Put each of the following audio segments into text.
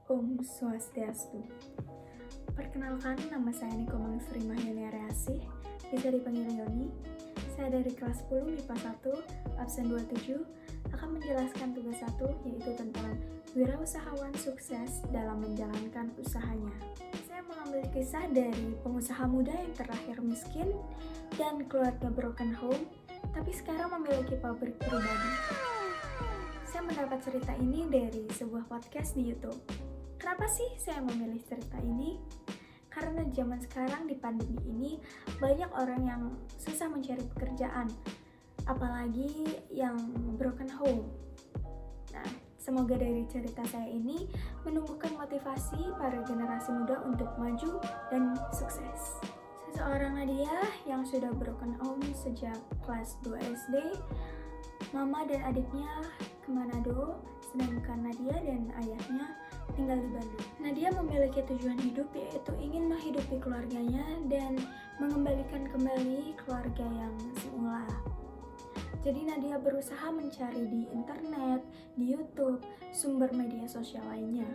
Om Swastiastu. Perkenalkan, nama saya Niko Mangsri Mahyani Areasih, bisa dipanggil Yoni. Saya dari kelas 10 MIPA 1, absen 27, akan menjelaskan tugas 1, yaitu tentang wirausahawan sukses dalam menjalankan usahanya. Saya mengambil kisah dari pengusaha muda yang terlahir miskin dan keluarga broken home, tapi sekarang memiliki pabrik pribadi. Saya mendapat cerita ini dari sebuah podcast di YouTube. Kenapa sih saya memilih cerita ini? Karena zaman sekarang di pandemi ini banyak orang yang susah mencari pekerjaan, apalagi yang broken home. Nah, semoga dari cerita saya ini menumbuhkan motivasi para generasi muda untuk maju dan sukses. Seseorang Nadia yang sudah broken home sejak kelas 2 SD, mama dan adiknya ke Manado, sedangkan Nadia dan ayahnya tinggal di Bandung. Nadia memiliki tujuan hidup, yaitu ingin menghidupi keluarganya dan mengembalikan kembali keluarga yang semula. Jadi Nadia berusaha mencari di internet, di YouTube, sumber media sosial lainnya.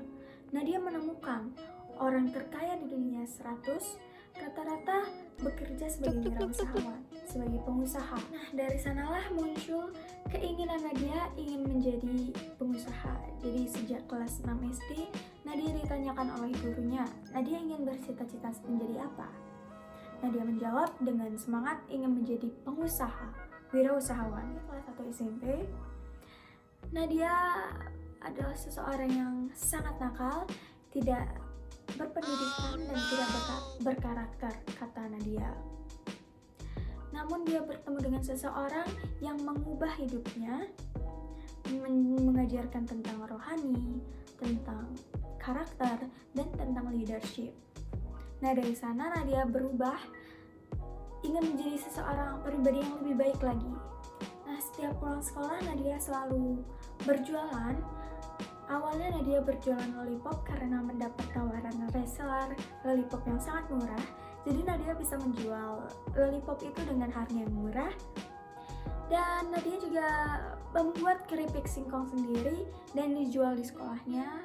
Nadia menemukan orang terkaya di dunia 100 rata-rata bekerja sebagai wirausahawan, sebagai pengusaha. Nah, dari sanalah muncul keinginan Nadia ingin menjadi pengusaha. Jadi sejak kelas 6 SD, Nadia ditanyakan oleh gurunya, Nadia ingin bercita-cita menjadi apa? Nadia menjawab dengan semangat ingin menjadi pengusaha, wirausahawan. Kelas 1 SMP, Nadia adalah seseorang yang sangat nakal, tidak berpendidikan dan tidak berkarakter, kata Nadia. Namun dia bertemu dengan seseorang yang mengubah hidupnya, mengajarkan tentang rohani, tentang karakter, dan tentang leadership. Nah, dari sana Nadia berubah, ingin menjadi seseorang pribadi yang lebih baik lagi. Nah, setiap pulang sekolah Nadia selalu berjualan. Awalnya Nadia berjualan lollipop karena mendapat tawaran reseller lollipop yang sangat murah. Jadi Nadia bisa menjual lollipop itu dengan harga yang murah. Dan Nadia juga membuat keripik singkong sendiri dan dijual di sekolahnya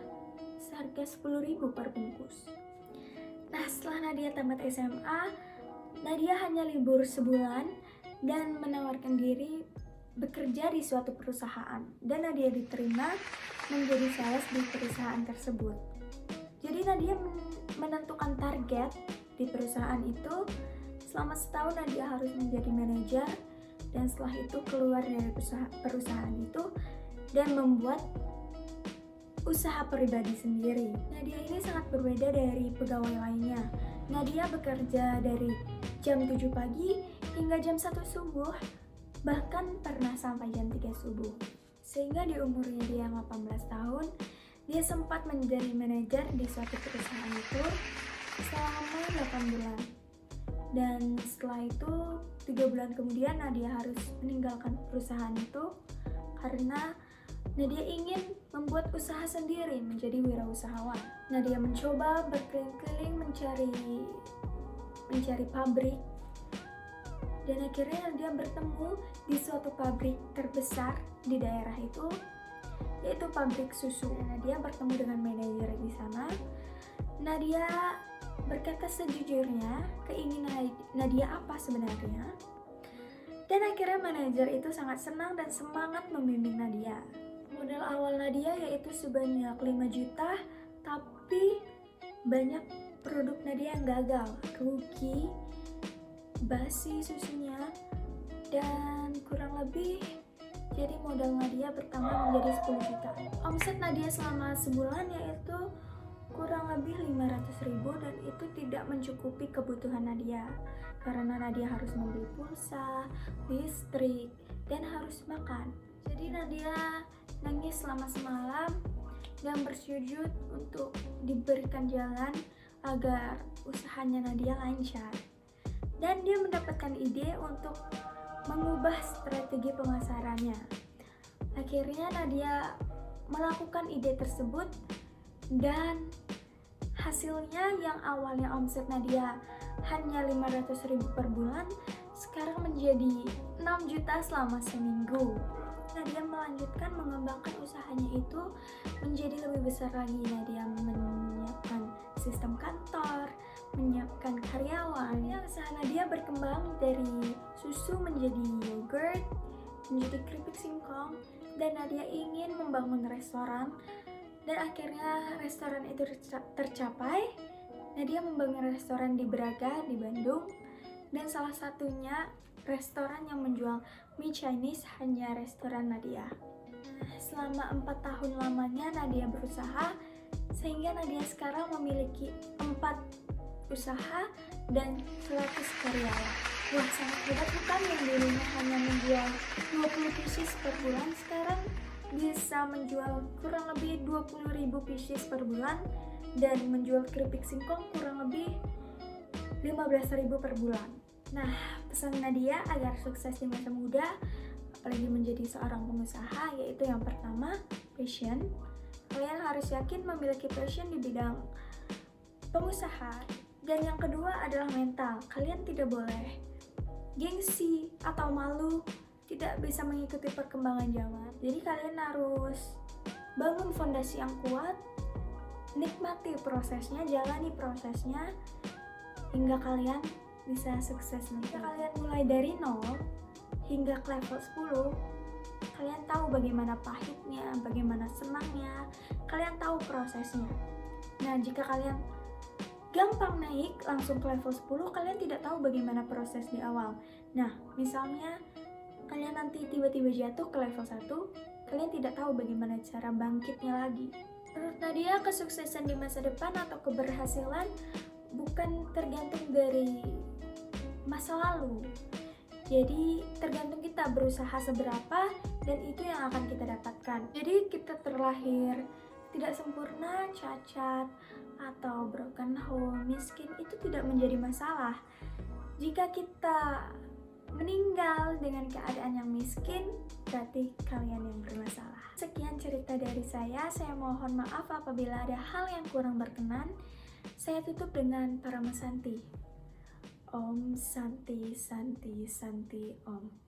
seharga 10.000 per bungkus. Nah, setelah Nadia tamat SMA, Nadia hanya libur sebulan dan menawarkan diri bekerja di suatu perusahaan, dan Nadia diterima menjadi sales di perusahaan tersebut. Jadi Nadia menentukan target di perusahaan itu. Selama setahun Nadia harus menjadi manajer, dan setelah itu keluar dari perusahaan itu dan membuat usaha pribadi sendiri. Nadia ini sangat berbeda dari pegawai lainnya. Nadia bekerja dari jam 7 pagi hingga jam 1 subuh, bahkan pernah sampai jam 3 subuh. Sehingga di umurnya dia 18 tahun, dia sempat menjadi manajer di suatu perusahaan itu selama 8 bulan. Dan setelah itu, 3 bulan kemudian Nadia harus meninggalkan perusahaan itu karena Nadia ingin membuat usaha sendiri, menjadi wirausahawan. Nadia mencoba berkeliling-keliling mencari pabrik, dan akhirnya Nadia bertemu di suatu pabrik terbesar di daerah itu, yaitu pabrik susu. Nadia bertemu dengan manajer di sana. Nadia berkata sejujurnya keinginan Nadia apa sebenarnya, dan akhirnya manajer itu sangat senang dan semangat membimbing Nadia. Modal awal Nadia yaitu sebanyak 5 juta, tapi banyak produk Nadia yang gagal, rugi, basi susunya, dan kurang lebih jadi modal Nadia bertambah menjadi 10 juta. Omset Nadia selama sebulan yaitu kurang lebih 500.000, dan itu tidak mencukupi kebutuhan Nadia karena Nadia harus membeli pulsa, listrik, dan harus makan. Jadi Nadia nangis selama semalam dan bersujud untuk diberikan jalan agar usahanya Nadia lancar. Dan dia mendapatkan ide untuk mengubah strategi pemasarannya. Akhirnya Nadia melakukan ide tersebut, dan hasilnya yang awalnya omset Nadia hanya 500.000 per bulan, sekarang menjadi 6 juta selama seminggu. Nadia melanjutkan mengembangkan usahanya itu menjadi lebih besar lagi. Nadia menyiapkan sistem kantor, menyiapkan karyawan. Ya, usaha Nadia berkembang dari susu menjadi yogurt, menjadi keripik singkong, dan Nadia ingin membangun restoran. Dan akhirnya restoran itu tercapai. Nadia membangun restoran di Braga, di Bandung, dan salah satunya restoran yang menjual mie Chinese hanya restoran Nadia. Selama 4 tahun lamanya Nadia berusaha, sehingga Nadia sekarang memiliki 4 usaha dan 100 karyawan. Wah, sangat hebat bukan? Yang dulunya hanya menjual 20 pieces per bulan, sekarang bisa menjual kurang lebih 20.000 pieces per bulan, dan menjual keripik singkong kurang lebih 15.000 per bulan. Nah, pesan Nadia agar sukses di masa muda, apalagi menjadi seorang pengusaha, yaitu yang pertama, passion. Kalian harus yakin memiliki passion di bidang pengusaha. Dan yang kedua adalah mental. Kalian tidak boleh gengsi atau malu tidak bisa mengikuti perkembangan zaman. Jadi kalian harus bangun fondasi yang kuat, nikmati prosesnya, jalani prosesnya hingga kalian bisa sukses. Jika kalian mulai dari 0 hingga ke level 10, kalian tahu bagaimana pahitnya, bagaimana senangnya, kalian tahu prosesnya. Nah, jika kalian gampang naik langsung ke level 10, kalian tidak tahu bagaimana proses di awal. Nah, misalnya kalian nanti tiba-tiba jatuh ke level 1, kalian tidak tahu bagaimana cara bangkitnya lagi. Menurut Nadia, kesuksesan di masa depan atau keberhasilan bukan tergantung dari masa lalu. Jadi tergantung kita berusaha seberapa, dan itu yang akan kita dapatkan. Jadi kita terlahir tidak sempurna, cacat, atau broken home, miskin, itu tidak menjadi masalah. Jika kita meninggal dengan keadaan yang miskin, berarti kalian yang bermasalah. Sekian cerita dari saya mohon maaf apabila ada hal yang kurang berkenan. Saya tutup dengan Parama Santi. Om Santi Santi Santi Om.